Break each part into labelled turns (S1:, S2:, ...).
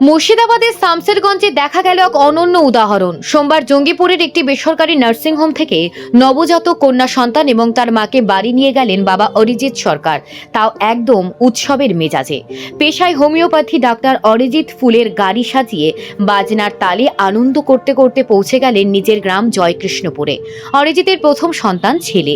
S1: মুর্শিদাবাদের শামসেরগঞ্জে দেখা গেল এক অনন্য উদাহরণ। সোমবার জঙ্গিপুরের একটি বেসরকারি নার্সিংহোম থেকে নবজাতক কন্যা সন্তান এবং তার মাকে বাড়ি নিয়ে গেলেন বাবা অরিজিৎ সরকার, তাও একদম উৎসবের মেজাজে। পেশায় হোমিওপ্যাথি ডাক্তার অরিজিৎ ফুলের গাড়ি সাজিয়ে বাজনার তালে আনন্দ করতে করতে পৌঁছে গেলেন নিজের গ্রাম জয়কৃষ্ণপুরে। অরিজিতের প্রথম সন্তান ছেলে,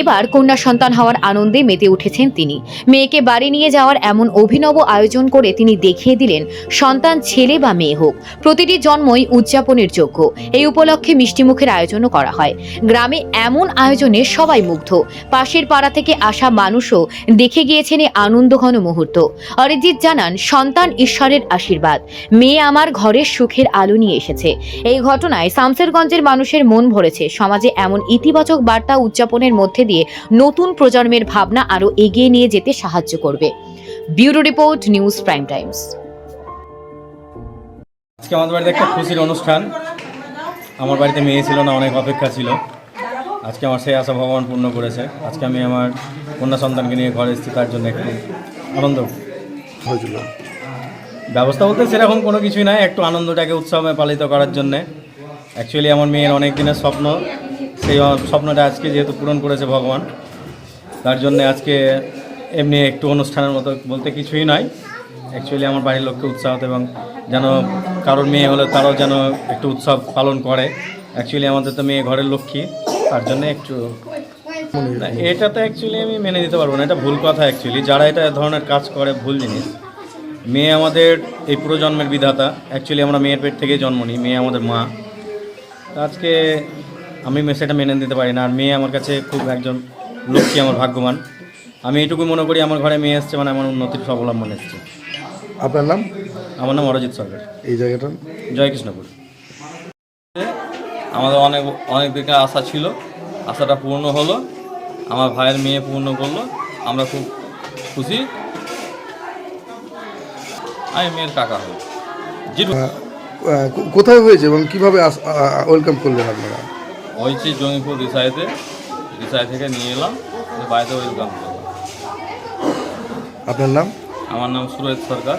S1: এবার কন্যা সন্তান হওয়ার আনন্দে মেতে উঠেছেন তিনি। মেয়েকে বাড়ি নিয়ে যাওয়ার এমন অভিনব আয়োজন করে তিনি দেখিয়ে দিলেন সন্তান ছেলে বা মেয়ে হোক, প্রতিটি জন্মই উদযাপনের যোগ্য। এই উপলক্ষে মিষ্টিমুখের আয়োজনও করা হয়। গ্রামে এমন আয়োজনে সবাই মুগ্ধ। পাশের পাড়া থেকে আসা মানুষও দেখে গিয়েছেন এই আনন্দঘন মুহূর্ত। অরিজিৎ জানান, সন্তান ঈশ্বরের আশীর্বাদ, মেয়ে আমার ঘরের সুখের আলো নিয়ে এসেছে। এই ঘটনায় শামসেরগঞ্জের মানুষের মন ভরেছে। সমাজে এমন ইতিবাচক বার্তা উদযাপনের মধ্যে দিয়ে নতুন প্রজন্মের ভাবনা আরও এগিয়ে নিয়ে যেতে সাহায্য করবে। Bureau report, news prime Times.
S2: আজকে আমাদের বাড়িতে একটা খুশির অনুষ্ঠান। আমার বাড়িতে মেয়ে ছিল না, অনেক অপেক্ষা ছিল। আজকে আমার সেই আশা ভগবান পূর্ণ করেছে। আজকে আমি আমার কন্যা সন্তানকে নিয়ে ঘরে এসেছি, তার জন্য একটু আনন্দ
S3: হয়েছিল।
S2: ব্যবস্থা বলতে সেরকম কোনো কিছুই নাই, একটু আনন্দটাকে উৎসবে পালিত করার জন্যে। অ্যাকচুয়ালি আমার মেয়ের অনেক দিনের স্বপ্ন, সেই স্বপ্নটা আজকে যেহেতু পূরণ করেছে ভগবান, তার জন্যে আজকে এমনি একটু অনুষ্ঠানের মতো বলতে কিছুই নয়। অ্যাকচুয়ালি আমার বাড়ির লোককে উৎসাহ এবং যেন কারোর মেয়ে হলে তারাও যেন একটু উৎসব পালন করে। অ্যাকচুয়ালি আমাদের তো মেয়ে ঘরের লক্ষ্মী, তার জন্য একটু এটা তো অ্যাকচুয়ালি আমি মেনে নিতে পারবো না, এটা ভুল কথা। অ্যাকচুয়ালি যারা এটা ধরনের কাজ করে ভুল জিনিস। মেয়ে আমাদের এই পুরো জন্মের বিধাতা। অ্যাকচুয়ালি আমরা মেয়ের পেট থেকে জন্ম নিই, মেয়ে আমাদের মা। আজকে আমি সেটা মেনে নিতে পারি না। আর মেয়ে আমার কাছে খুব একজন লক্ষ্মী, আমার ভাগ্যবান। আমি এইটুকু মনে করি আমার ঘরে মেয়ে এসছে মানে আমার উন্নতির অবলম্বন এসছে।
S3: আপনার নাম?
S2: আমার নাম অরিজিৎ সরকার।
S3: এই জায়গাটার
S2: জয়কৃষ্ণপুর।
S4: আমাদের অনেক দিকে আশা ছিল, আশাটা পূর্ণ হলো। আমার ভাইয়ের মেয়ে পূর্ণ করলো, আমরা খুব খুশি। আমি মেয়ের কাকা হই।
S3: কোথায় হয়েছে এবং কীভাবে ওয়েলকাম করলেন আপনারা?
S4: হয়েছে জঙ্গিপুর রিসাই থেকে নিয়ে এলাম, বাড়িতে ওয়েলকাম করলাম।
S3: আপনার নাম?
S4: আমার নাম সুরজ সরকার।